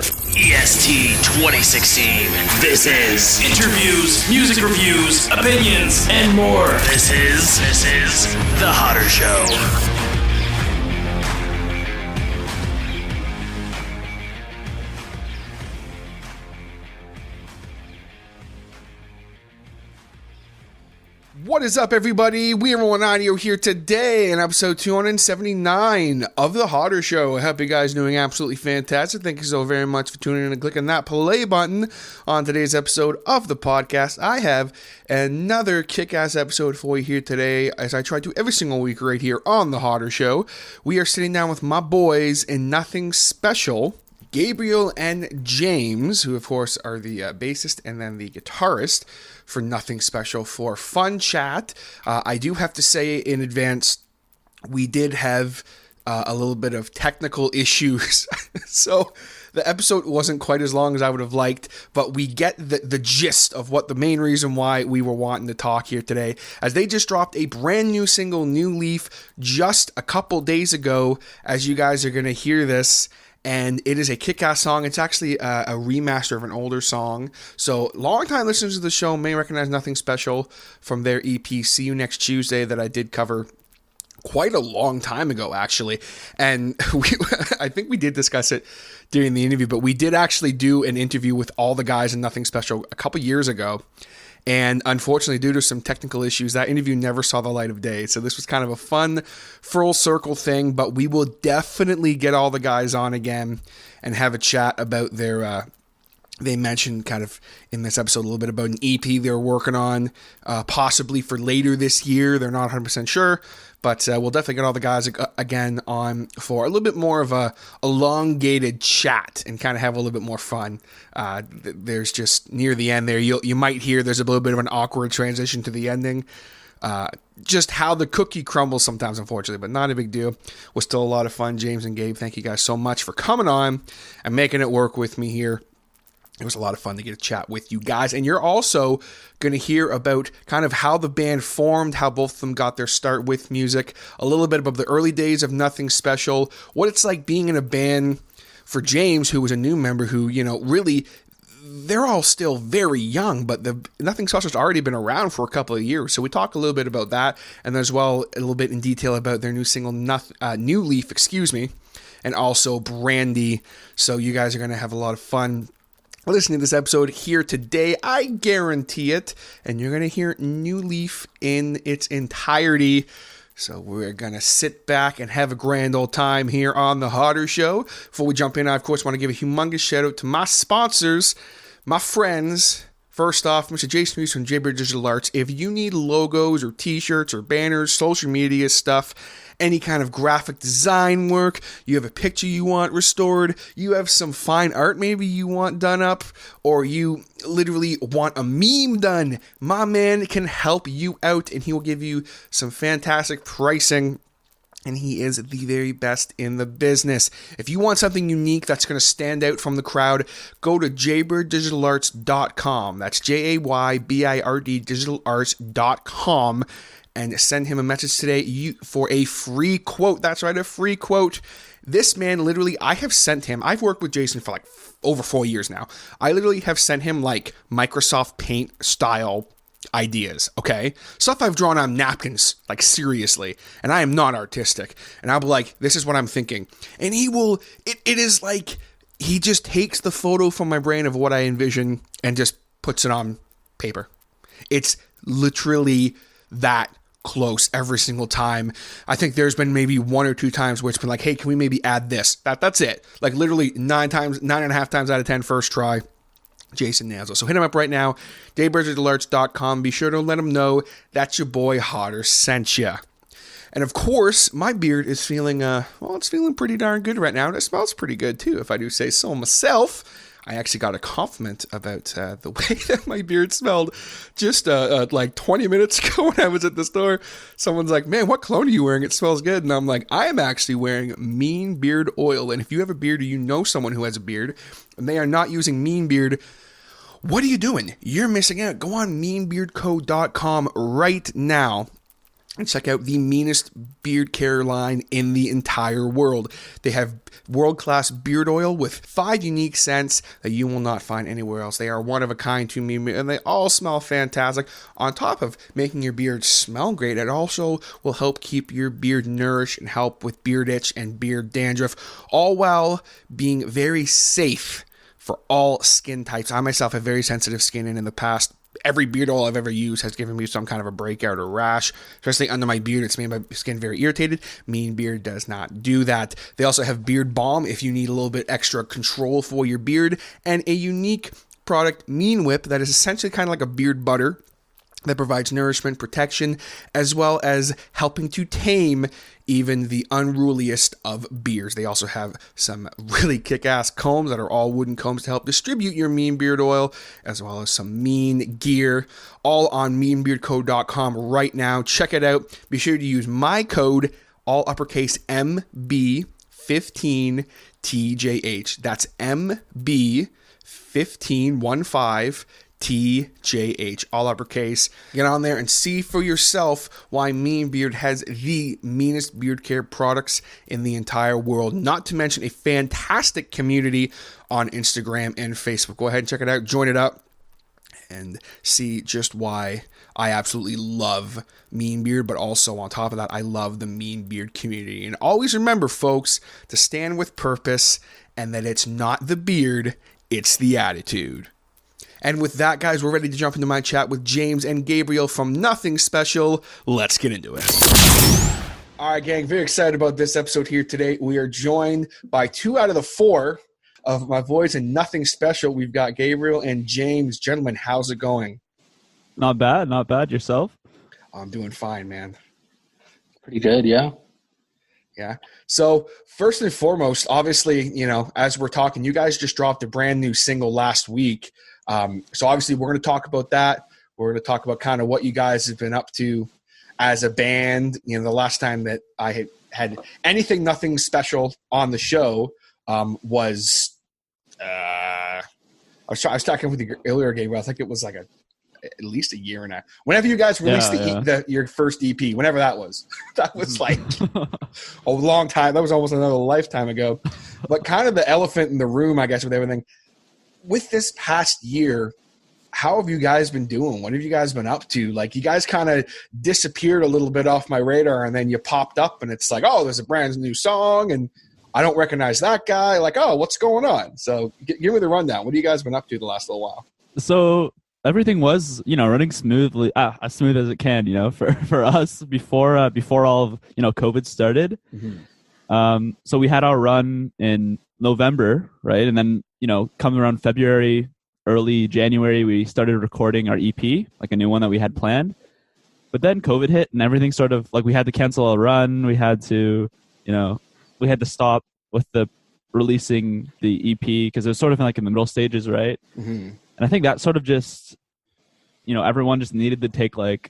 EST 2016. This is interviews, music reviews, opinions, and more. This is The Hotter Show. What is up, everybody? We are on audio here today in episode 279 of The Hotter Show. I hope you guys are doing absolutely fantastic. Thank you so very much for tuning in and clicking that play button on today's episode of the podcast. I have another kick-ass episode for you here today, as I try to every single week right here on The Hotter Show. We are sitting down with my boys in Nothin Special, Gabriel and James, who of course are the bassist and then the guitarist for Nothin Special, for fun chat. I do have to say in advance, we did have a little bit of technical issues, so the episode wasn't quite as long as I would have liked, but we get the gist of what the main reason why we were wanting to talk here today, as they just dropped a brand new single, New Leaf, just a couple days ago, as you guys are going to hear this. And it is a kick-ass song. It's actually a remaster of an older song. So long-time listeners of the show may recognize Nothin Special from their EP, See You Next Tuesday, that I did cover quite a long time ago, actually. And I think we did discuss it during the interview, but we did actually do an interview with all the guys in Nothin Special a couple years ago. And unfortunately, due to some technical issues, that interview never saw the light of day. So this was kind of a fun, full circle thing, but we will definitely get all the guys on again and have a chat about their, they mentioned kind of in this episode a little bit about an EP they're working on, possibly for later this year. They're not 100% sure, but we'll definitely get all the guys again on for a little bit more of a elongated chat and kind of have a little bit more fun. There's just near the end there, you might hear there's a little bit of an awkward transition to the ending. Just how the cookie crumbles sometimes, unfortunately, but not a big deal. Was still a lot of fun. James and Gabe, thank you guys so much for coming on and making it work with me here. It was a lot of fun to get a chat with you guys. And you're also going to hear about kind of how the band formed, how both of them got their start with music, a little bit about the early days of Nothin Special, what it's like being in a band for James, who was a new member who, you know, really, they're all still very young, but the Nothin Special's already been around for a couple of years. So we talk a little bit about that, and as well a little bit in detail about their new single, New Leaf, and also Brandy. So you guys are going to have a lot of fun listening to this episode here today. I guarantee it. And you're going to hear New Leaf in its entirety. So we're going to sit back and have a grand old time here on The Hotter Show. Before we jump in, I, of course, want to give a humongous shout out to my sponsors, my friends. First off, Mr. Jason Hughes from Gabriel Digital Arts. If you need logos or t-shirts or banners, social media stuff, any kind of graphic design work, you have a picture you want restored, you have some fine art maybe you want done up, or you literally want a meme done, my man can help you out, and he will give you some fantastic pricing. And he is the very best in the business. If you want something unique that's going to stand out from the crowd, go to jaybirddigitalarts.com. That's JAYBIRD digitalarts.com. And send him a message today for a free quote. That's right, a free quote. This man, literally, I've worked with Jason for like over 4 years now. I literally have sent him like Microsoft Paint style ideas, okay? Stuff I've drawn on napkins, like seriously. And I am not artistic. And I'll be like, this is what I'm thinking. And he will, it is like, he just takes the photo from my brain of what I envision and just puts it on paper. It's literally that close every single time. I think there's been maybe 1 or 2 times where it's been like, hey, can we maybe add this? That's it. Like literally 9.5 times out of 10 first try, Jason nails it. So hit him up right now, jaybirddigitalarts.com. Be sure to let him know that your boy Hotter sent you. And of course, my beard is feeling, it's feeling pretty darn good right now. And it smells pretty good too, if I do say so myself. I actually got a compliment about the way that my beard smelled just like 20 minutes ago when I was at the store. Someone's like, man, what cologne are you wearing? It smells good. And I'm like, I am actually wearing Mean Beard Oil. And if you have a beard or you know someone who has a beard and they are not using Mean Beard, what are you doing? You're missing out. Go on meanbeardco.com right now and check out the meanest beard care line in the entire world. They have world-class beard oil with 5 unique scents that you will not find anywhere else. They are one of a kind to me, and they all smell fantastic. On top of making your beard smell great, it also will help keep your beard nourished and help with beard itch and beard dandruff, all while being very safe for all skin types. I myself have very sensitive skin, and in the past, every beard oil I've ever used has given me some kind of a breakout or rash, especially under my beard. It's made my skin very irritated. Mean Beard does not do that. They also have beard balm if you need a little bit extra control for your beard, and a unique product, Mean Whip, that is essentially kind of like a beard butter that provides nourishment, protection, as well as helping to tame even the unruliest of beards. They also have some really kick-ass combs that are all wooden combs to help distribute your Mean Beard oil, as well as some mean gear, all on meanbeardco.com right now. Check it out. Be sure to use my code, all uppercase MB15TJH. That's MB1515 TJH, all uppercase. Get on there and see for yourself why Mean Beard has the meanest beard care products in the entire world, not to mention a fantastic community on Instagram and Facebook. Go ahead and check it out, join it up, and see just why I absolutely love Mean Beard, but also on top of that, I love the Mean Beard community. And always remember, folks, to stand with purpose, and that it's not the beard, it's the attitude. And with that, guys, we're ready to jump into my chat with James and Gabriel from Nothin Special. Let's get into it. All right, gang, very excited about this episode here today. We are joined by 2 out of the 4 of my boys in Nothin Special. We've got Gabriel and James. Gentlemen, how's it going? Not bad, not bad. Yourself? I'm doing fine, man. Pretty good, yeah. Yeah. So first and foremost, obviously, you know, as we're talking, you guys just dropped a brand new single last week. So obviously we're going to talk about that. We're going to talk about kind of what you guys have been up to as a band. You know, the last time that I had Nothin Special on the show was I was talking with you earlier, Gabriel. I think it was like at least a year and a half. Whenever you guys released your first EP, whenever that was, that was like a long time. That was almost another lifetime ago. But kind of the elephant in the room, I guess, with everything. With this past year, how have you guys been doing? What have you guys been up to? Like, you guys kind of disappeared a little bit off my radar, and then you popped up, and it's like, oh, there's a brand new song, and I don't recognize that guy. Like, oh, what's going on? So give me the rundown. What have you guys been up to the last little while? So everything was, running smoothly, as smooth as it can, for us before all of, COVID started. Mm-hmm. So we had our run in November, right? And then, coming around February, early January, we started recording our EP, like a new one that we had planned. But then COVID hit and everything sort of, like, we had to cancel a run. We had to, we had to stop with the releasing the EP because it was sort of in the middle stages, right? Mm-hmm. And I think that sort of just, everyone just needed to take like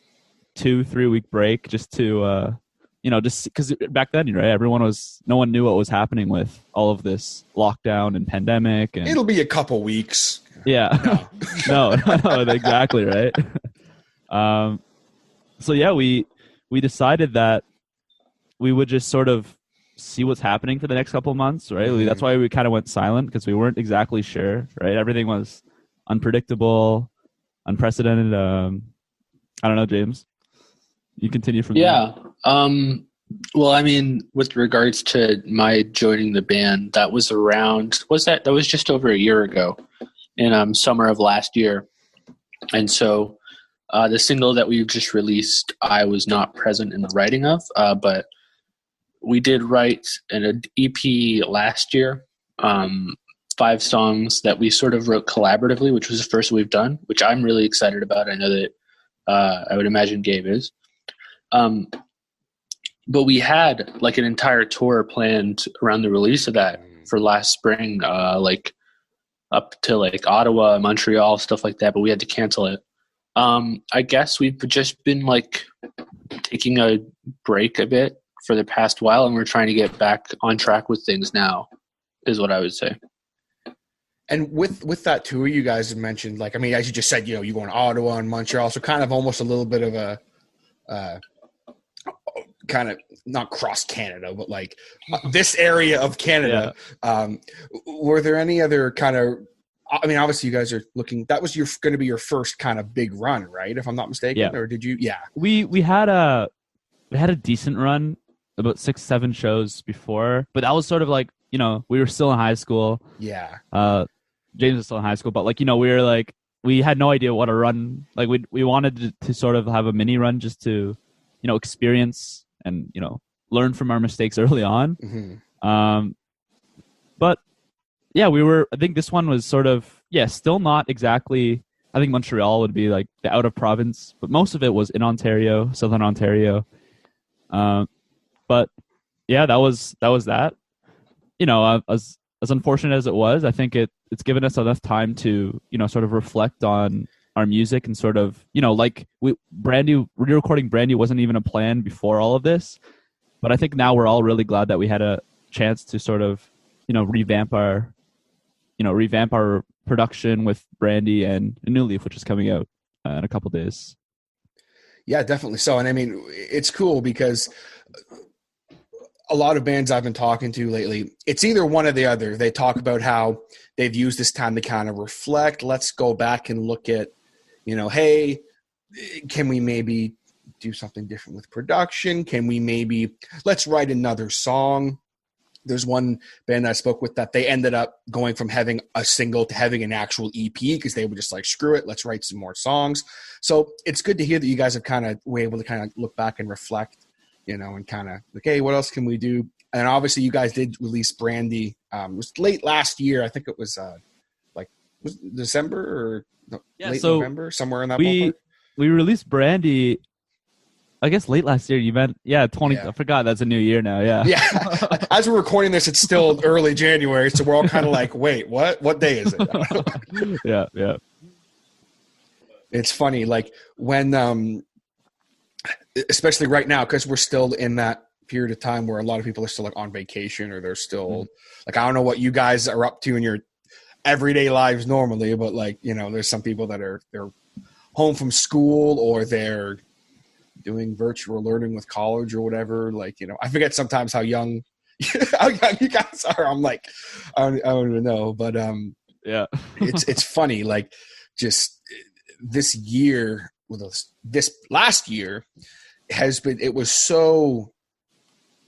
2-3 week break just to, just because back then, right, no one knew what was happening with all of this lockdown and pandemic. And it'll be a couple weeks. Yeah. No, exactly, right. So yeah, we decided that we would just sort of see what's happening for the next couple of months, right? Mm-hmm. That's why we kind of went silent, because we weren't exactly sure, right? Everything was unpredictable, unprecedented. I don't know, James. You continue from there. Well, I mean, with regards to my joining the band, that was that was just over a year ago in summer of last year. And so the single that we just released, I was not present in the writing of, but we did write an EP last year, 5 songs that we sort of wrote collaboratively, which was the first we've done, which I'm really excited about. I know that I would imagine Gabe is. But we had like an entire tour planned around the release of that for last spring, like up to like Ottawa, Montreal, stuff like that, but we had to cancel it. I guess we've just been like taking a break a bit for the past while, and we're trying to get back on track with things now, is what I would say. And with that tour you guys have mentioned, like, I mean, as you just said, you're going to Ottawa and Montreal, so kind of almost a little bit of kind of not cross Canada, but like this area of Canada. Yeah. Were there any other kind of, I mean, obviously you guys are looking, that was going to be your first kind of big run, right? If I'm not mistaken. Yeah. Or did you? Yeah. We had a decent run, about 6-7 shows before, but that was sort of like, you know, we were still in high school. Yeah. James was still in high school, but like, you know, we were like, we had no idea what a run, like we wanted to sort of have a mini run just to, you know, experience and, you know, learn from our mistakes early on. Mm-hmm. But yeah, I think this one was sort of, still not exactly, I think Montreal would be like the out of province, but most of it was in Ontario, Southern Ontario. But yeah, that was that. You know, as unfortunate as it was, I think it's given us enough time to, you know, sort of reflect on our music and sort of, you know, like re-recording Brand New wasn't even a plan before all of this. But I think now we're all really glad that we had a chance to sort of, you know, revamp our production with Brandy and a new Leaf, which is coming out in a couple days. Yeah, definitely so. And I mean, it's cool because a lot of bands I've been talking to lately, it's either one or the other. They talk about how they've used this time to kind of reflect. Let's go back and look at, you know, hey, can we maybe do something different with production? Can we maybe, let's write another song. There's one band I spoke with that they ended up going from having a single to having an actual EP because they were just like, screw it, let's write some more songs. So it's good to hear that you guys were able to kind of look back and reflect, you know, and kind of like, hey, what else can we do? And obviously you guys did release Brandy. It was late last year. I think it was was it December or late November, somewhere in that ballpark. We released Brandy, I guess late last year. You meant, 20. Yeah. I forgot that's a new year now. Yeah. Yeah. As we're recording this, it's still early January, so we're all kind of like, wait, what? What day is it? Yeah. It's funny, like when, especially right now, because we're still in that period of time where a lot of people are still like on vacation or they're still like, I don't know what you guys are up to in your everyday lives normally, but like, you know, there's some people that they're home from school or they're doing virtual learning with college or whatever. Like, you know, I forget sometimes how young you guys are. I'm like, I don't even know, but yeah, it's funny. Like just this year, this last year it was so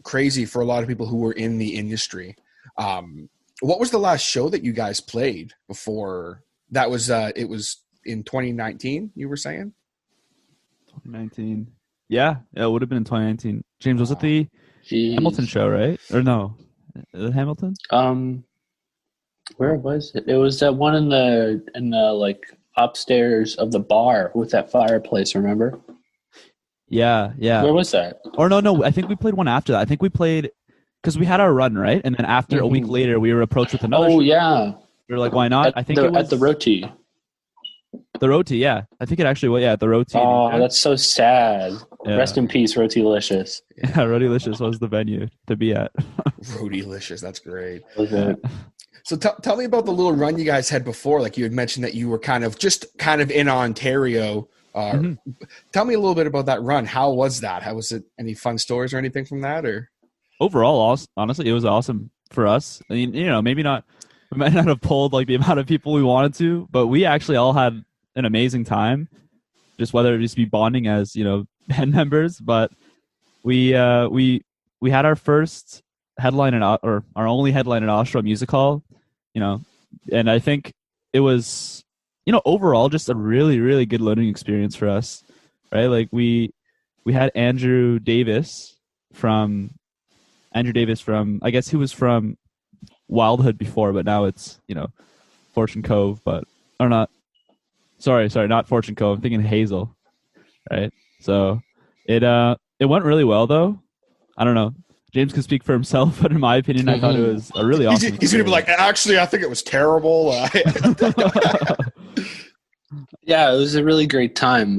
crazy for a lot of people who were in the industry. What was the last show that you guys played before that was, it was in 2019, you were saying? 2019. Yeah, it would have been in 2019. James, was it the Hamilton show, right? Or no? Is it Hamilton? Where was it? It was that one in the like upstairs of the bar with that fireplace, remember? Yeah. Where was that? Or no, I think we played one after that. I think we played because we had our run, right? And then after a week later, we were approached with another show. Yeah. We were like, why not? I think it was at the Roti. The Roti, yeah. I think it actually was, at the Roti. Oh, that's so sad. Yeah. Rest in peace, Rotilicious. Yeah, Rotilicious was the venue to be at. Rotilicious, that's great. Okay. So tell me about the little run you guys had before. Like you had mentioned that you were kind of in Ontario. Tell me a little bit about that run. How was that? How was it? Any fun stories or anything from that? Or overall, honestly, it was awesome for us. I mean, you know, we might not have pulled like the amount of people we wanted to, but we actually all had an amazing time. Just whether it just be bonding as, you know, band members, but we had our first headline or our only headline at Oshawa Music Hall, you know, and I think it was, you know, overall just a really, really good learning experience for us, right? Like we had Andrew Davis from, I guess he was from Wildhood before, but now it's, you know, Fortune Cove, Sorry, not Fortune Cove. I'm thinking Hazel, right? So it went really well, though. I don't know. James can speak for himself, but in my opinion, I thought it was a really awesome. He's going to be like, actually, I think it was terrible. Yeah, it was a really great time.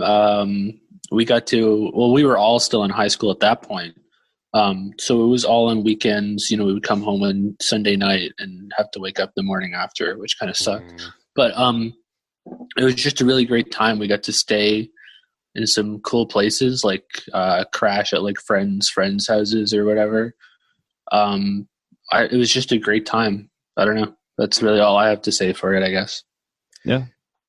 We were all still in high school at that point. So it was all on weekends. You know, we would come home on Sunday night and have to wake up the morning after, which kind of sucked. But it was just a really great time. We got to stay in some cool places, like crash at like friends' houses or whatever. It was just a great time. I don't know. That's really all I have to say for it, I guess. Yeah.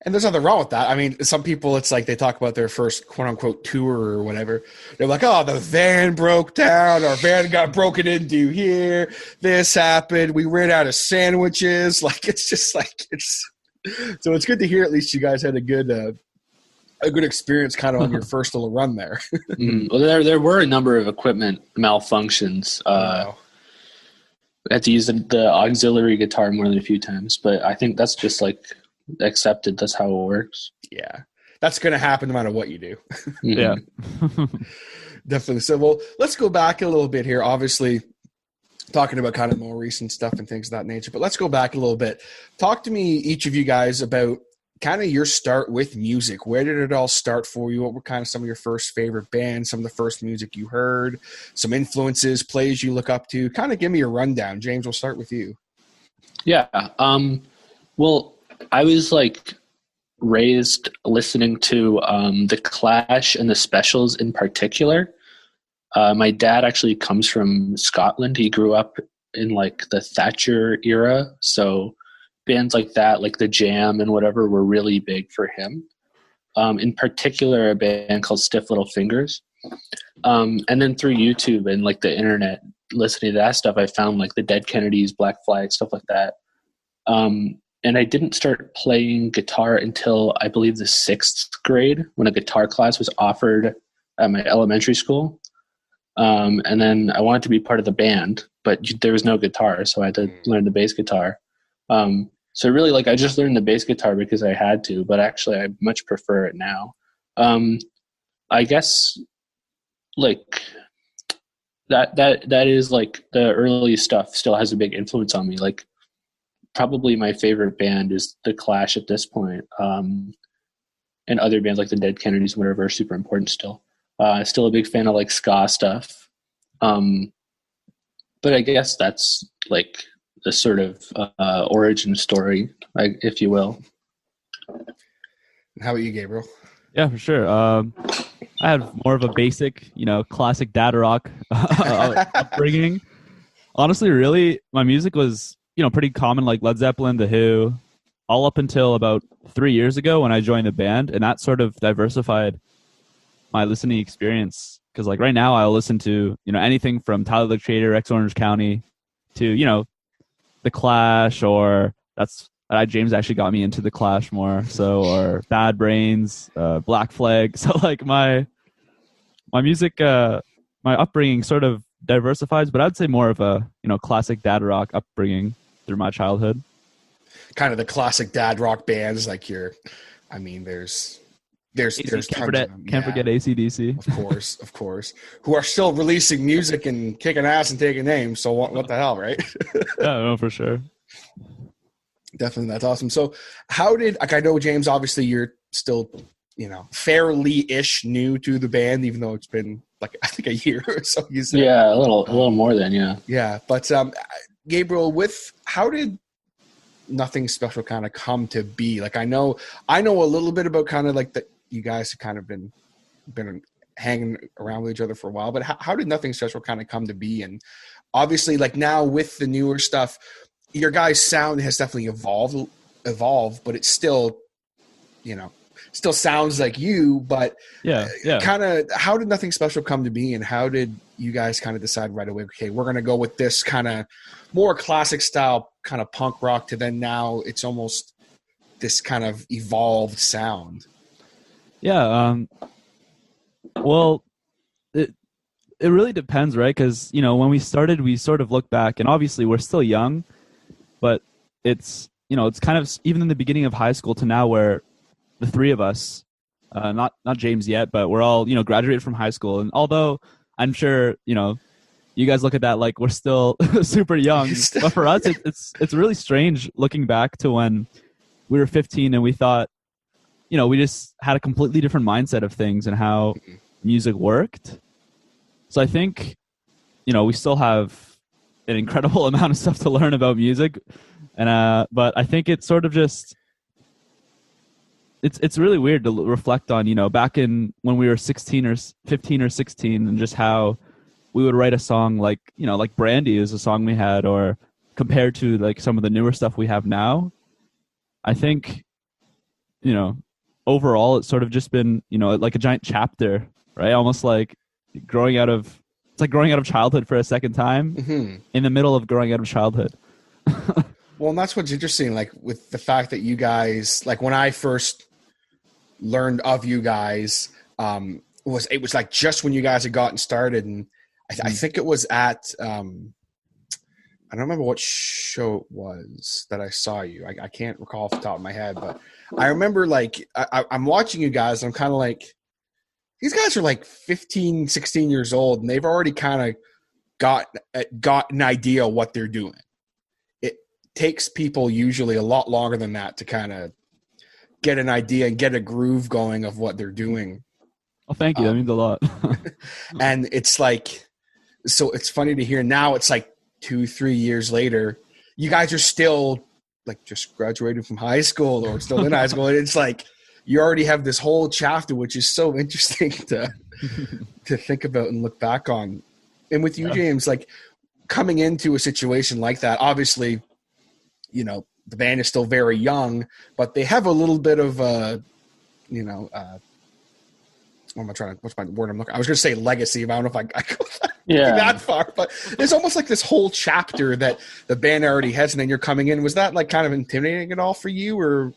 And there's nothing wrong with that. I mean, some people, it's like they talk about their first quote unquote tour or whatever. They're like, oh, the van broke down. Our van got broken into here. This happened. We ran out of sandwiches. Like, it's just like, so it's good to hear at least you guys had a good experience kind of on your first little run there. Well, there were a number of equipment malfunctions. Wow. I had to use the auxiliary guitar more than a few times, but I think that's just like accepted. That's how it works. Yeah. That's going to happen no matter what you do. Yeah. Definitely. So, well, let's go back a little bit here. Obviously, talking about kind of more recent stuff and things of that nature, but let's go back a little bit. Talk to me, each of you guys, about kind of your start with music. Where did it all start for you? What were kind of some of your first favorite bands, some of the first music you heard, some influences, plays you look up to? Kind of give me a rundown. James, we'll start with you. Yeah. Well, I was like raised listening to the Clash and the Specials in particular. My dad actually comes from Scotland. He grew up in like the Thatcher era, so bands like that, like the Jam and whatever, were really big for him. In particular, a band called Stiff Little Fingers. And then through YouTube and like the internet, listening to that stuff, I found like the Dead Kennedys, Black Flag, stuff like that. And I didn't start playing guitar until I believe the 6th grade, when a guitar class was offered at my elementary school. And then I wanted to be part of the band, but there was no guitar, so I had to learn the bass guitar. So really, like, I just learned the bass guitar because I had to, but actually I much prefer it now. I guess like that is like the early stuff still has a big influence on me. Like, probably my favorite band is The Clash at this point. And other bands like the Dead Kennedys, whatever, are super important still. Still a big fan of like ska stuff. But I guess that's like the sort of origin story, if you will. How about you, Gabriel? Yeah, for sure. I had more of a basic, classic dad rock upbringing. Honestly, really, my music was, pretty common, like Led Zeppelin, The Who, all up until about 3 years ago when I joined the band, and that sort of diversified my listening experience. Because like right now, I'll listen to anything from Tyler the Creator, X Orange County, to The Clash, or James actually got me into The Clash more, or Bad Brains, Black Flag. So like my music, my upbringing sort of diversifies, but I'd say more of a classic dad rock upbringing through my childhood. Kind of the classic dad rock bands, like there's tons of them. Can't forget AC/DC. Of course, who are still releasing music and kicking ass and taking names. So what the hell, right? Yeah, no, for sure. Definitely, that's awesome. So how did, like, I know, James, obviously you're still, fairly-ish new to the band, even though it's been like, I think, a year or so. You said. Yeah, a little more than, yeah. Yeah, but Gabriel, how did Nothing Special kind of come to be? Like, I know a little bit about kind of like you guys have kind of been hanging around with each other for a while, but how did Nothing Special kind of come to be? And obviously, like, now with the newer stuff, your guys' sound has definitely evolved, but it's still, still sounds like you, but yeah. Kind of, how did Nothing Special come to be, and how did you guys kind of decide right away, okay, we're going to go with this kind of more classic style kind of punk rock, to then now it's almost this kind of evolved sound? Yeah. Well, it really depends, right? Because, when we started, we sort of look back, and obviously we're still young, but it's, it's kind of even in the beginning of high school to now, where the three of us, not James yet, but we're all, graduated from high school. And although I'm sure, you guys look at that like we're still super young, but for us, it's really strange looking back to when we were 15 and we thought, we just had a completely different mindset of things and how music worked. So I think, we still have an incredible amount of stuff to learn about music. And, but I think it's sort of just, it's really weird to reflect on, back in when we were 16 or 15 or 16, and just how we would write a song like Brandy is a song we had, or compared to like some of the newer stuff we have now. I think, overall it's sort of just been, like a giant chapter, right? Almost like growing out of childhood for a second time in the middle of growing out of childhood. Well, and that's what's interesting, like with the fact that you guys, like when I first learned of you guys, it was like just when you guys had gotten started, and I think it was at I don't remember what show it was that I saw you. I can't recall off the top of my head, but I remember like I'm watching you guys, and I'm kind of like, these guys are like 15, 16 years old, and they've already kind of got an idea of what they're doing. Takes people usually a lot longer than that to kind of get an idea and get a groove going of what they're doing. Oh, thank you. That means a lot. And it's like, so it's funny to hear now, it's like 2-3 years later, you guys are still like just graduated from high school or still in high school. And it's like, you already have this whole chapter, which is so interesting to think about and look back on. And with you, James, like coming into a situation like that, obviously, the band is still very young, but they have a little bit of, what's my word I'm looking? I was going to say legacy, but I don't know if I go that far, but there's almost like this whole chapter that the band already has, and then you're coming in. Was that like kind of intimidating at all for you, or?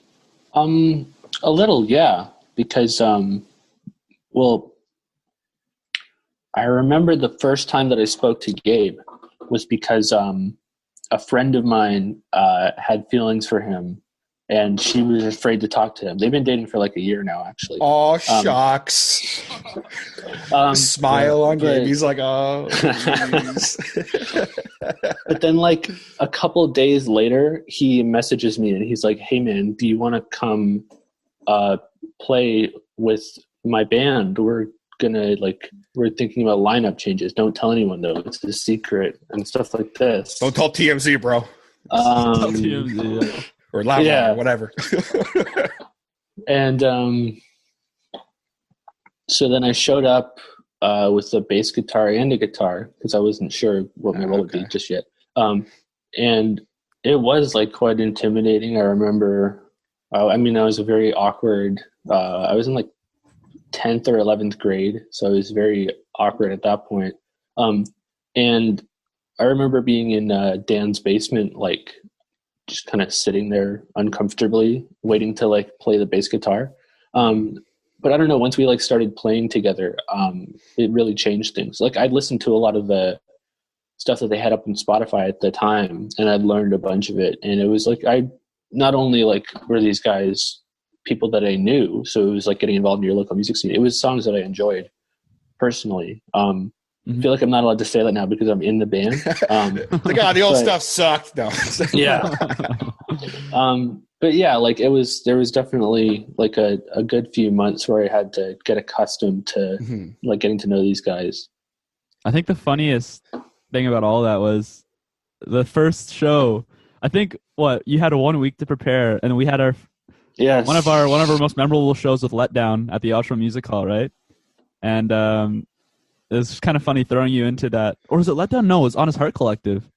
A little, yeah, because, I remember the first time that I spoke to Gabe was because, a friend of mine had feelings for him, and she was afraid to talk to him. They've been dating for like a year now, actually. Oh, shucks. Smile on Gabe. He's like, oh, geez. But then like a couple of days later, he messages me and he's like, hey man, do you want to come play with my band? We're thinking about lineup changes. Don't tell anyone though. It's a secret and stuff like this. Don't tell TMZ, bro. TMZ, yeah. Or Loud or whatever. And so then I showed up with a bass guitar and a guitar because I wasn't sure what my role would be just yet. And it was like quite intimidating. I remember, I was a very awkward, I was in like 10th or 11th grade, so I was very awkward at that point. And I remember being in Dan's basement, like just kind of sitting there uncomfortably, waiting to like play the bass guitar. But I don't know, once we like started playing together, it really changed things. Like I'd listened to a lot of the stuff that they had up on Spotify at the time, and I'd learned a bunch of it. And it was like, I not only like were these guys people that I knew, so it was like getting involved in your local music scene. It was songs that I enjoyed personally. I feel like I'm not allowed to say that now because I'm in the band. The old stuff sucked. No. Yeah. But yeah, like there was definitely like a good few months where I had to get accustomed to like getting to know these guys. I think the funniest thing about all that was the first show. I think you had 1 week to prepare, and we had one of our most memorable shows with Letdown at the Oshawa Music Hall, right? And it was kind of funny throwing you into that. Or was it Letdown? No, it was Honest Heart Collective.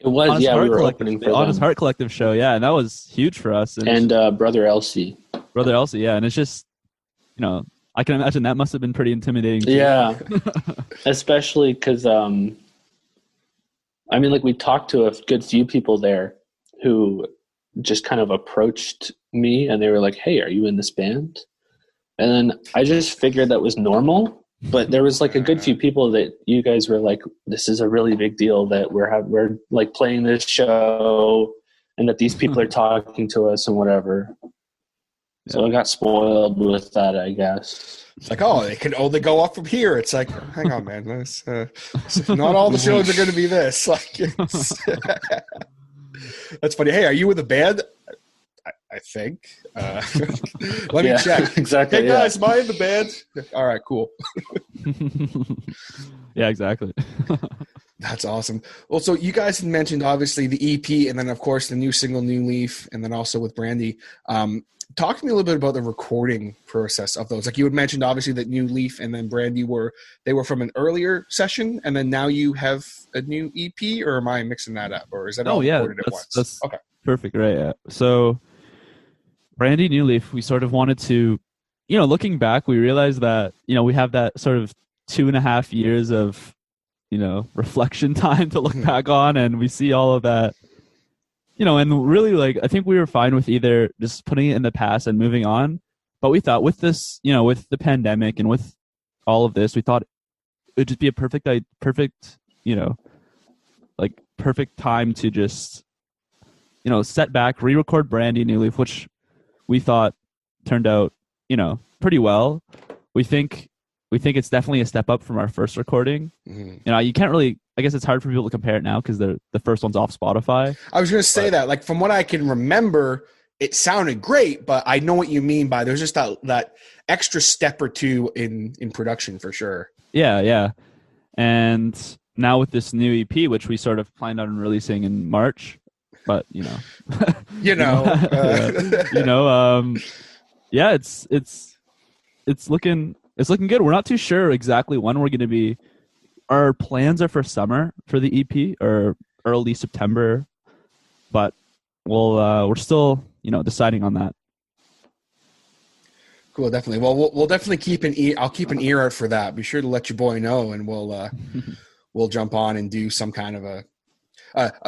It was, Honest Heart we were Collective, opening for the Honest Heart Collective show, yeah, and that was huge for us. And Brother Elsie. Brother Elsie, yeah, and it's just, I can imagine that must have been pretty intimidating too. Yeah, especially because, we talked to a good few people there who just kind of approached me, and they were like, hey, are you in this band? And then I just figured that was normal. But there was like a good few people that you guys were like, this is a really big deal that we're like playing this show and that these people are talking to us and whatever. Yeah. So I got spoiled with that, I guess. It's like, they can only go up from here. It's like, hang on, man. Not all the shows are going to be this. Like, that's funny. Hey, are you with a band? I think. Let me check. Exactly. Hey guys, am I in the band? All right, cool. Yeah, exactly. That's awesome. Well, so you guys had mentioned obviously the EP, and then of course the new single New Leaf, and then also with Brandy. Talk to me a little bit about the recording process of those. Like you had mentioned obviously that New Leaf and then Brandy were from an earlier session, and then now you have a new EP, or am I mixing that up, or is that all recorded at once? That's okay. Perfect, right? Yeah. So Brandy, New Leaf, we sort of wanted to, looking back, we realized that, we have that sort of 2.5 years of, reflection time to look back on, and we see all of that, and really, like, I think we were fine with either just putting it in the past and moving on. But we thought with this, with the pandemic and with all of this, we thought it would just be a perfect, perfect time to just, set back, re-record Brandy, New Leaf, which we thought turned out, pretty well. We think it's definitely a step up from our first recording. Mm-hmm. You can't really, I guess it's hard for people to compare it now because the first one's off Spotify. I was going to say that, like, from what I can remember, it sounded great, but I know what you mean by there's just that extra step or two in production for sure. Yeah. And now with this new EP, which we sort of planned on releasing in March, but it's looking good. We're not too sure exactly when we're going to be. Our plans are for summer for the EP or early September, but we're still deciding on that. Cool, definitely. Well, we'll definitely keep an ear. I'll keep an ear out for that. Be sure to let your boy know, and we'll jump on and do some kind of a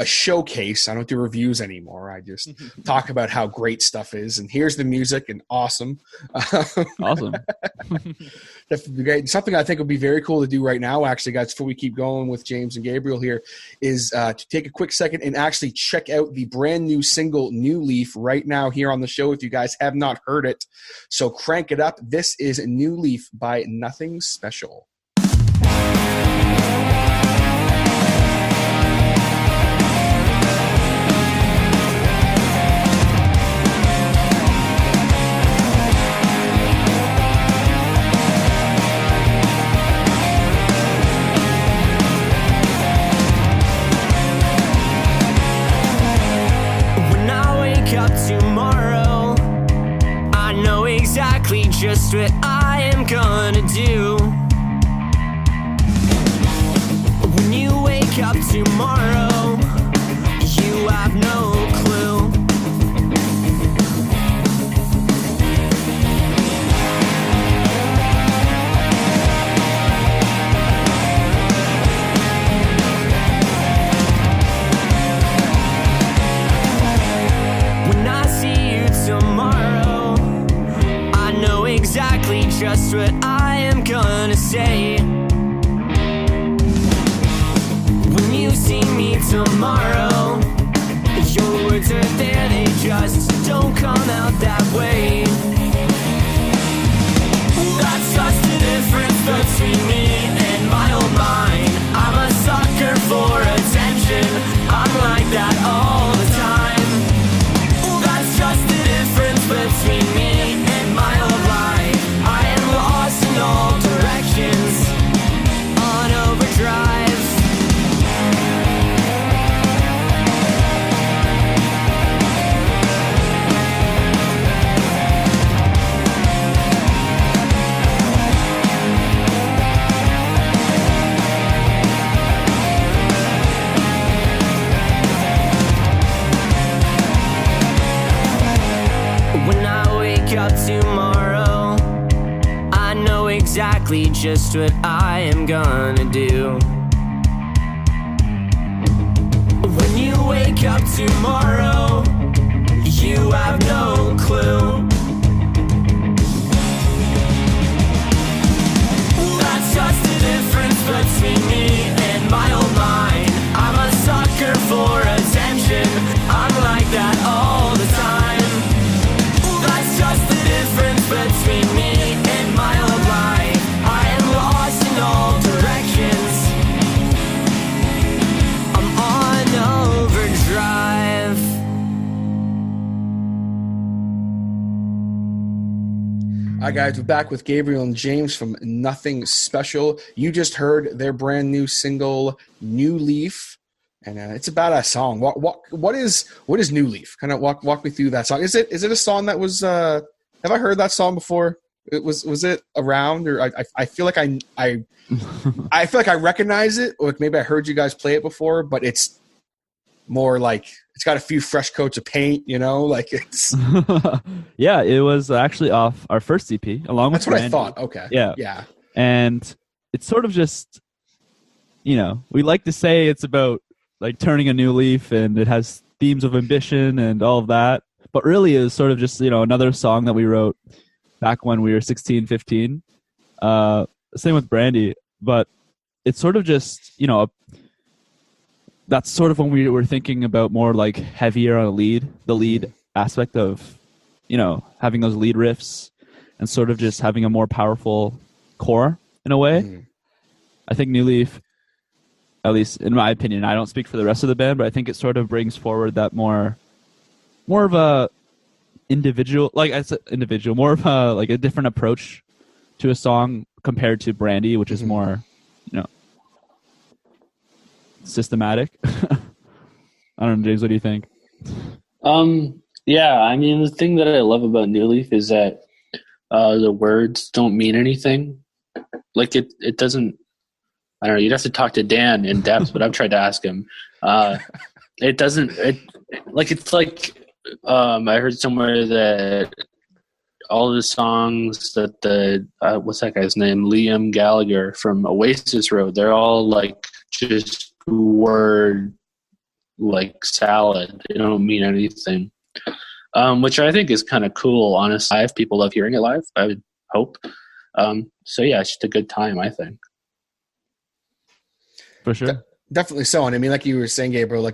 showcase. I don't do reviews anymore. I just talk about how great stuff is, and here's the music, and awesome. Awesome. Definitely great. Something I think would be very cool to do right now, actually, guys, before we keep going with James and Gabriel here, is to take a quick second and actually check out the brand new single New Leaf right now here on the show if you guys have not heard it. So crank it up. This is New Leaf by Nothing Special. Just what I am gonna do. When you wake up tomorrow, you have no clue. When I see you tomorrow, exactly just what I am gonna say. When you see me tomorrow, your words are there, they just don't come out that way. That's just the difference between me and my old mind. I'm a sucker for attention, I'm like that all the time. That's just the difference between me and my old life. I am lost in all directions, on overdrive. When I wake up tomorrow, I know exactly just what I am gonna do. When you wake up tomorrow, you have no clue. That's just the difference between me and my old mind. I'm a sucker for attention, I'm like that all the time. That's just the difference between me and my old life. I am lost in all directions, I'm on overdrive. Hi guys, we're back with Gabriel and James from Nothing Special. You just heard their brand new single, New Leaf, and it's about a song. What is New Leaf? Kind of walk me through that song. Is it a song that was? Have I heard that song before? Was it around, or I feel like I feel like I recognize it, or maybe I heard you guys play it before, but it's more like it's got a few fresh coats of paint, like it's. Yeah, it was actually off our first EP, along with. That's what Brandy. I thought. Okay. Yeah, and it's sort of just, we like to say it's about like turning a new leaf, and it has themes of ambition and all of that, but really it's sort of just another song that we wrote back when we were 16, 15. Same with Brandy, but it's sort of just that's sort of when we were thinking about more like heavier on the lead aspect of, having those lead riffs and sort of just having a more powerful core in a way. Mm-hmm. I think New Leaf, at least in my opinion, I don't speak for the rest of the band, but I think it sort of brings forward that more of a individual, like I said, more of a like a different approach to a song compared to Brandy, which is more, systematic. I don't know, James, what do you think? Yeah, I mean, the thing that I love about New Leaf is that the words don't mean anything. Like it doesn't. I don't know. You'd have to talk to Dan in depth, but I've tried to ask him. It doesn't. It's like I heard somewhere that all the songs that the what's that guy's name, Liam Gallagher from Oasis wrote, they're all like just word like salad. They don't mean anything, which I think is kind of cool. Honestly, if people love hearing it live, I would hope. So yeah, it's just a good time, I think. For sure. Definitely so. And I mean, like you were saying, Gabriel,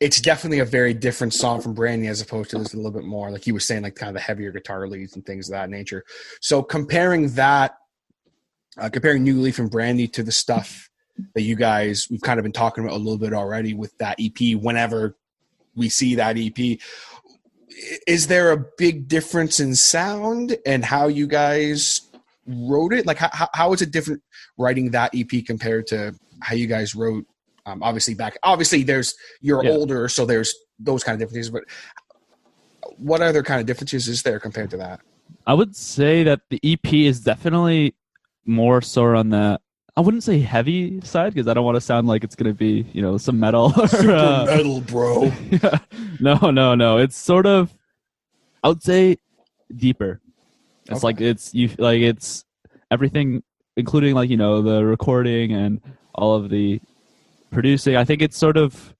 it's definitely a very different song from Brandy as opposed to this a little bit more, like you were saying, like kind of the heavier guitar leads and things of that nature. So comparing New Leaf and Brandy to the stuff that we've kind of been talking about a little bit already with that EP, whenever we see that EP, is there a big difference in sound and how you guys wrote it? Like how is it different writing that EP compared to how you guys wrote, obviously you're older, so there's those kind of differences, but what other kind of differences is there compared to that? I would say that the EP is definitely more so on the, I wouldn't say heavy side, because I don't want to sound like it's going to be, some metal. Super metal, bro. Yeah. No. It's sort of, I would say deeper. It's like, it's everything, including the recording and all of the producing. I think it's sort of,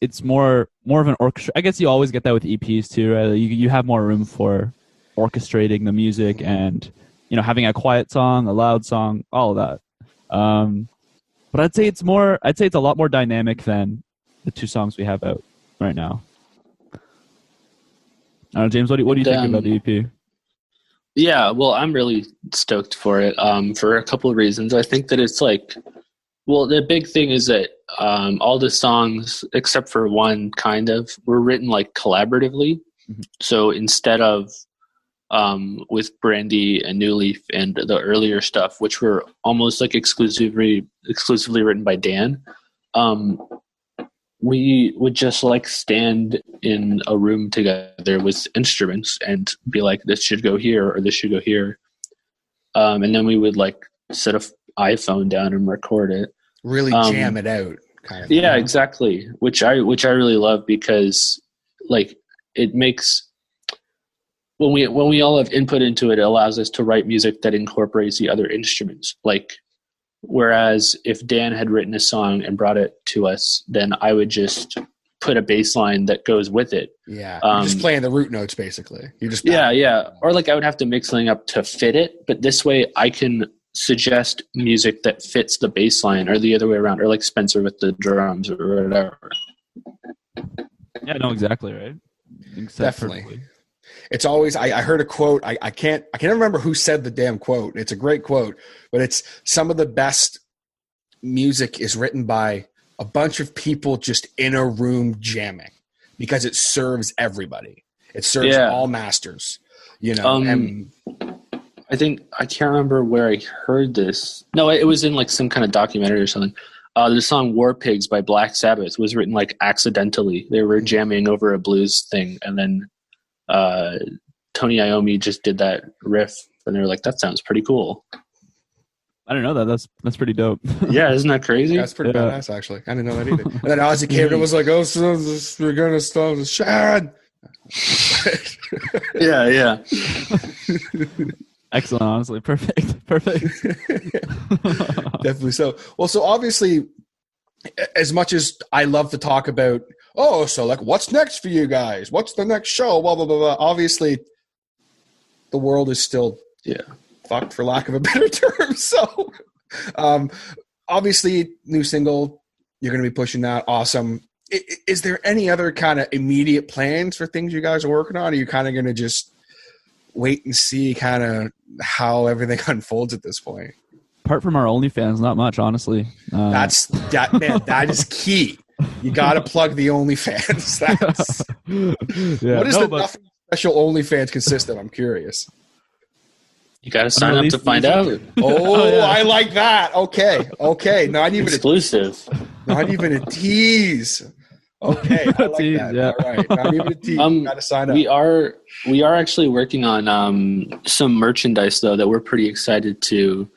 it's more of an orchestra. I guess you always get that with EPs too, right? You have more room for orchestrating the music and, having a quiet song, a loud song, all of that. But I'd say it's a lot more dynamic than the two songs we have out right now. I don't know, James, what do you think about the EP? Yeah, well, I'm really stoked for it for a couple of reasons. I think that it's the big thing is that all the songs, except for one kind of, were written collaboratively. Mm-hmm. So instead of with Brandy and New Leaf and the earlier stuff, which were almost exclusively written by Dan, we would just stand in a room together with instruments and be like, this should go here or this should go here. And then we would set an iPhone down and record it. Really jam it out, kind of. Yeah, exactly. Which I really love, because it makes, when we all have input into it, it allows us to write music that incorporates the other instruments. Whereas if Dan had written a song and brought it to us, then I would just put a bass line that goes with it. Yeah, you're just playing the root notes, basically. You're just yeah. Or I would have to mix something up to fit it, but this way I can suggest music that fits the bass line, or the other way around, or Spencer with the drums or whatever. Yeah, no, exactly right. Definitely. Perfectly. It's always, I heard a quote. I can't remember who said the damn quote. It's a great quote, but it's, some of the best music is written by a bunch of people just in a room jamming, because it serves everybody. It serves all masters, and I think I can't remember where I heard this. No, it was in like some kind of documentary or something. The song "War Pigs" by Black Sabbath was written like accidentally. They were jamming over a blues thing, and then Tony Iommi just did that riff, and they were like, "That sounds pretty cool." I don't know that. That's pretty dope. Yeah, isn't that crazy? That's pretty badass, actually. I didn't know that either. And then Ozzy came and was like, "Oh, so we're gonna stop Sharon." Yeah. Excellent, honestly. Perfect. Definitely so. Well, so obviously, as much as I love to talk about, so like, what's next for you guys? What's the next show? Blah, blah, blah, blah. Obviously, the world is still fucked, for lack of a better term. So, obviously, new single, you're going to be pushing that. Awesome. Is there any other kind of immediate plans for things you guys are working on? Are you kind of going to just wait and see kind of how everything unfolds at this point? Apart from our OnlyFans, not much, honestly. That is key. You got to plug the OnlyFans. What is Nothing Special OnlyFans consist of? I'm curious. You got to sign up to find out. I like that. Okay. Not even exclusive. Not even a tease. Okay, I like that. Yeah. All right. Not even a tease. Got to sign up. We are actually working on some merchandise though that we're pretty excited to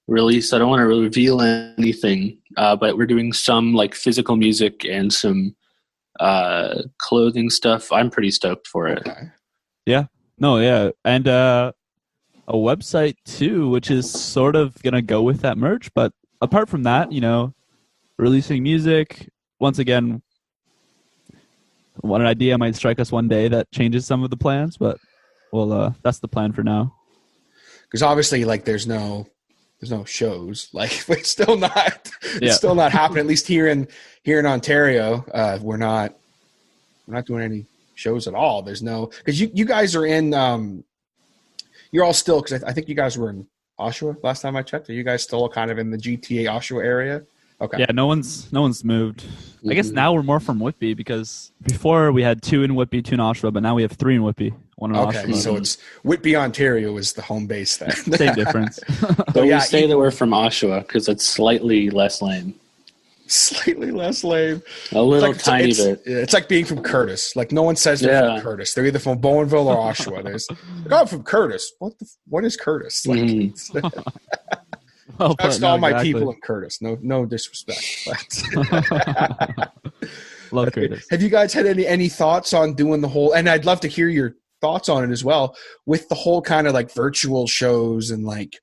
release. I don't want to reveal anything, but we're doing some like physical music and some clothing stuff. I'm pretty stoked for it. Okay. Yeah. No. Yeah. And a website too, which is sort of gonna go with that merch. But apart from that, releasing music once again. One idea might strike us one day that changes some of the plans, but that's the plan for now. Because obviously, like, there's no shows. Like, it's still not happening. At least here in Ontario, we're not doing any shows at all. There's no, because you guys are in. You're all still, because I think you guys were in Oshawa last time I checked. Are you guys still kind of in the GTA Oshawa area? Okay. Yeah, no one's moved. Mm-hmm. I guess now we're more from Whitby, because before we had 2 in Whitby, 2 in Oshawa, but now we have 3 in Whitby, 1 in Oshawa. Okay, so it's Whitby, Ontario is the home base then. Same difference. But we say that we're from Oshawa because it's slightly less lame. Slightly less lame. A little tiny bit. It's like being from Curtis. Like, no one says they're from Curtis. They're either from Bowenville or Oshawa. I'm from Curtis. What is Curtis? Like, well, just all my people in Curtis. No disrespect. But love Curtis. Have you guys had any thoughts on doing the whole? And I'd love to hear your thoughts on it as well, with the whole kind of like virtual shows and like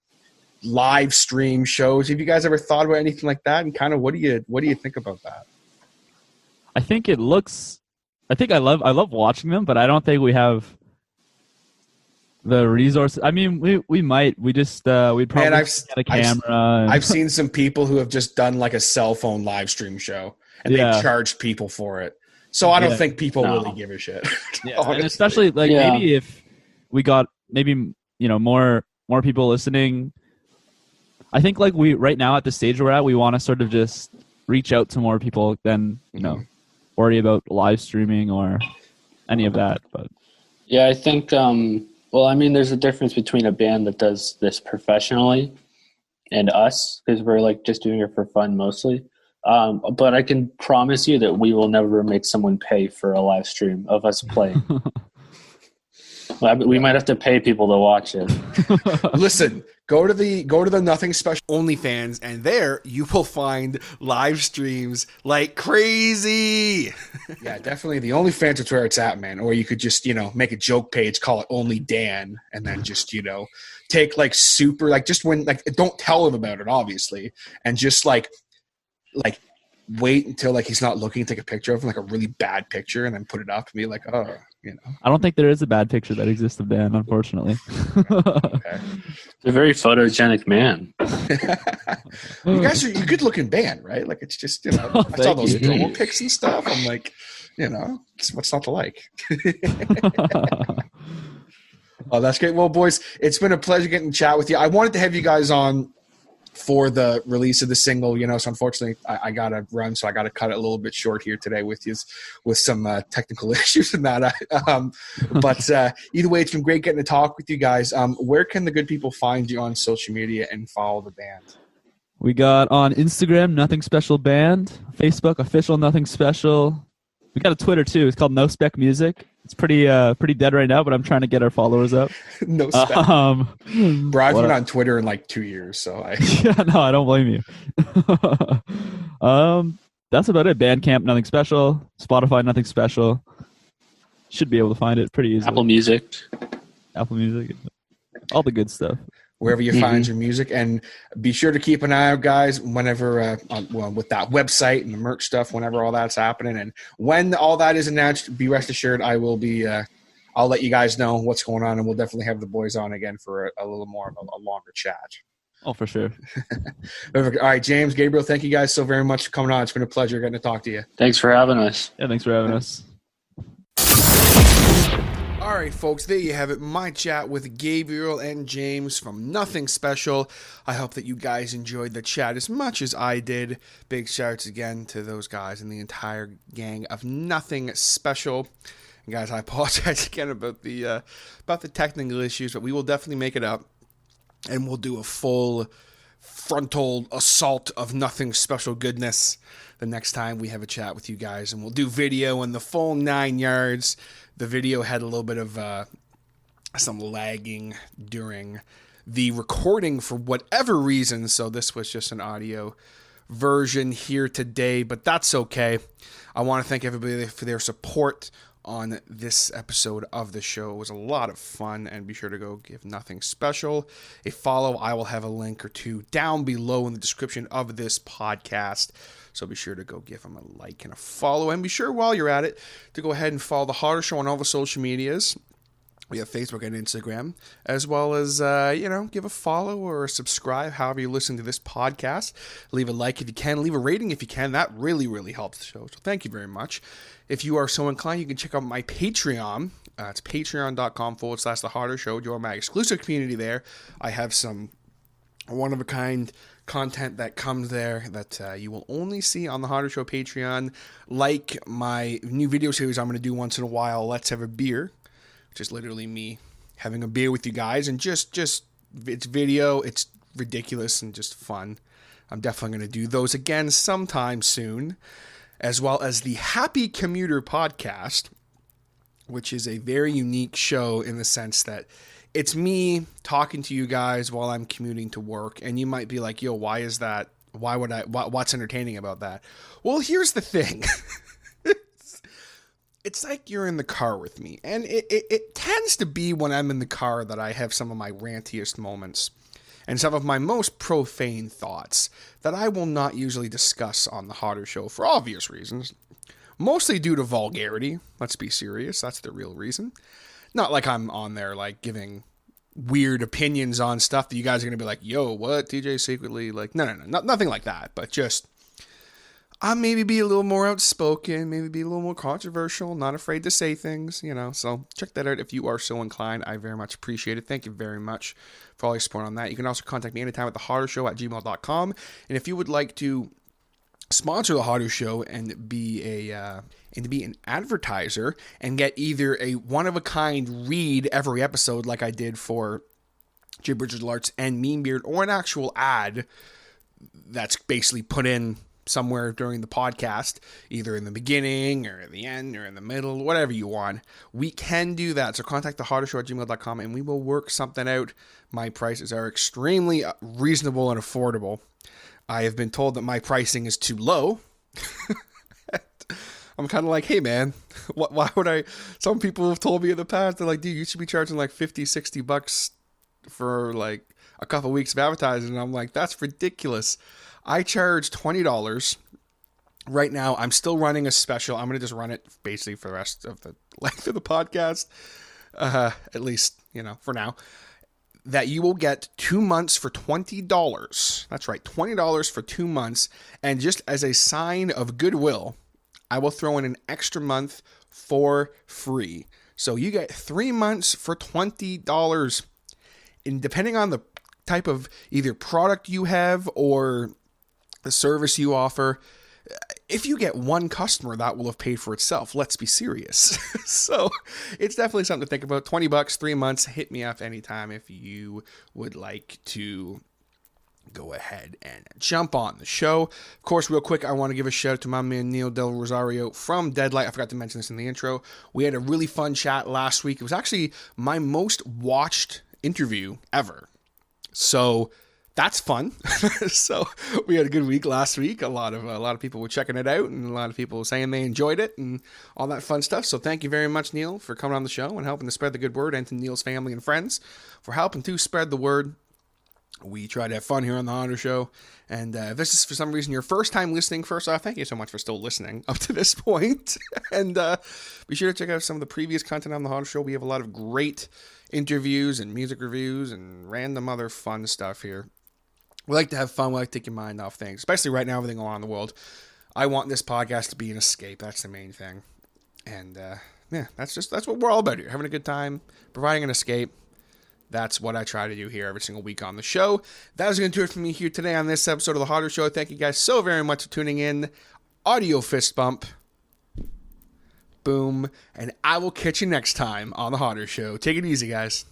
live stream shows. Have you guys ever thought about anything like that? And kind of what do you think about that? I think I love watching them, but I don't think we have the resources. I mean, we might. We just we'd probably get a camera. I've seen some people who have just done like a cell phone live stream show, and they charged people for it. So I don't think people really give a shit. Yeah, and especially like maybe if we got more people listening. I think like we right now at the stage we're at, we want to sort of just reach out to more people than worry about live streaming or any of that. But yeah, I think. Well, I mean, there's a difference between a band that does this professionally and us, because we're like just doing it for fun mostly. But I can promise you that we will never make someone pay for a live stream of us playing. We might have to pay people to watch it. Listen, go to the Nothing Special OnlyFans, and there you will find live streams like crazy. Yeah, definitely the OnlyFans is where it's at, man. Or you could just make a joke page, call it Only Dan, and then just take like super like just when like don't tell him about it obviously, and just like wait until like he's not looking, take a picture of him, like a really bad picture, and then put it up and be like, oh. I don't think there is a bad picture that exists of Dan, unfortunately. Okay. A very photogenic man. You guys are a good looking band, right? Like it's just I saw those promo pics and stuff. I'm like, what's not to like? Oh, that's great. Well, boys, it's been a pleasure getting to chat with you. I wanted to have you guys on for the release of the single, so unfortunately I got to run, so I got to cut it a little bit short here today with some technical issues and that. But either way, it's been great getting to talk with you guys. Where can the good people find you on social media and follow the band? We got on Instagram, Nothing Special Band. Facebook, official Nothing Special. We got a Twitter too. It's called No Spec Music. It's pretty dead right now, but I'm trying to get our followers up. No spec. Bro, I've been on Twitter in like 2 years, so yeah, no, I don't blame you. That's about it. Bandcamp, Nothing Special. Spotify, Nothing Special. Should be able to find it pretty easily. Apple Music. All the good stuff. Wherever you find your music, and be sure to keep an eye out, guys, whenever with that website and the merch stuff, whenever all that's happening, and when all that is announced, be rest assured I will be I'll let you guys know what's going on, and we'll definitely have the boys on again for a little more of a longer chat. Oh, for sure. All right, James, Gabriel, thank you guys so very much for coming on. It's been a pleasure getting to talk to you. Thanks for having us. Yeah, thanks for having us. All right, folks, there you have it. My chat with Gabriel and James from Nothing Special. I hope that you guys enjoyed the chat as much as I did. Big shouts again to those guys and the entire gang of Nothing Special. And guys, I apologize again about the technical issues, but we will definitely make it up, and we'll do a full frontal assault of Nothing Special goodness the next time we have a chat with you guys, and we'll do video in the full 9 yards. The video had a little bit of some lagging during the recording for whatever reason, so this was just an audio version here today, but that's okay. I want to thank everybody for their support on this episode of the show. It was a lot of fun, and be sure to go give Nothing Special a follow. I will have a link or two down below in the description of this podcast, so be sure to go give them a like and a follow, and be sure while you're at it to go ahead and follow The Hotter Show on all the social medias. We have Facebook and Instagram, as well as, give a follow or a subscribe, however you listen to this podcast. Leave a like if you can. Leave a rating if you can. That really, really helps the show. So thank you very much. If you are so inclined, you can check out my Patreon. It's patreon.com/The Hotter Show. Join my exclusive community there. I have some one-of-a-kind content that comes there that you will only see on The Hotter Show Patreon, like my new video series I'm going to do once in a while, Let's Have a Beer. Just literally me having a beer with you guys, and just it's video, it's ridiculous and just fun. I'm definitely going to do those again sometime soon, as well as the Happy Commuter podcast, which is a very unique show in the sense that it's me talking to you guys while I'm commuting to work, and you might be like, yo, why is that? Why would I? What's entertaining about that? Well, here's the thing. It's like you're in the car with me, and it tends to be when I'm in the car that I have some of my rantiest moments and some of my most profane thoughts that I will not usually discuss on The Hotter Show for obvious reasons, mostly due to vulgarity. Let's be serious. That's the real reason. Not like I'm on there like giving weird opinions on stuff that you guys are going to be like, yo, what, DJ secretly? Like, no, nothing like that, but just I maybe be a little more outspoken, maybe be a little more controversial, not afraid to say things, so check that out if you are so inclined. I very much appreciate it. Thank you very much for all your support on that. You can also contact me anytime at thehottershow@gmail.com. And if you would like to sponsor The Hotter Show and be an advertiser and get either a one-of-a-kind read every episode like I did for Gibberish Larts and Mean Beard, or an actual ad that's basically put in somewhere during the podcast, either in the beginning or at the end or in the middle, whatever you want, we can do that. So contact thehottershow@gmail.com and we will work something out. My prices are extremely reasonable and affordable. I have been told that my pricing is too low. I'm kind of like, hey man, why would I? Some people have told me in the past, they're like, dude, you should be charging like $50-$60 for like a couple weeks of advertising. And I'm like, that's ridiculous. I charge $20 right now. I'm still running a special. I'm going to just run it basically for the rest of the length of the podcast. At least, for now, that you will get 2 months for $20. That's right. $20 for 2 months. And just as a sign of goodwill, I will throw in an extra month for free. So you get 3 months for $20. And depending on the type of either product you have or the service you offer, if you get one customer, that will have paid for itself. Let's be serious. So it's definitely something to think about. $20, 3 months. Hit me up anytime if you would like to go ahead and jump on the show. Of course, real quick, I want to give a shout out to my man Neil Del Rosario from Deadlight. I forgot to mention this in the intro. We had a really fun chat last week. It was actually my most watched interview ever. So that's fun. So we had a good week last week. A lot of people were checking it out, and a lot of people were saying they enjoyed it and all that fun stuff. So thank you very much, Neil, for coming on the show and helping to spread the good word, and to Neil's family and friends for helping to spread the word. We try to have fun here on the Hunter Show. And if this is for some reason your first time listening, first off, thank you so much for still listening up to this point. And be sure to check out some of the previous content on the Hunter Show. We have a lot of great interviews and music reviews and random other fun stuff here. We like to have fun. We like to take your mind off things, especially right now, everything going on in the world. I want this podcast to be an escape. That's the main thing. And yeah, that's what we're all about here. Having a good time, providing an escape. That's what I try to do here every single week on the show. That is going to do it for me here today on this episode of The Hotter Show. Thank you guys so very much for tuning in. Audio fist bump. Boom. And I will catch you next time on The Hotter Show. Take it easy, guys.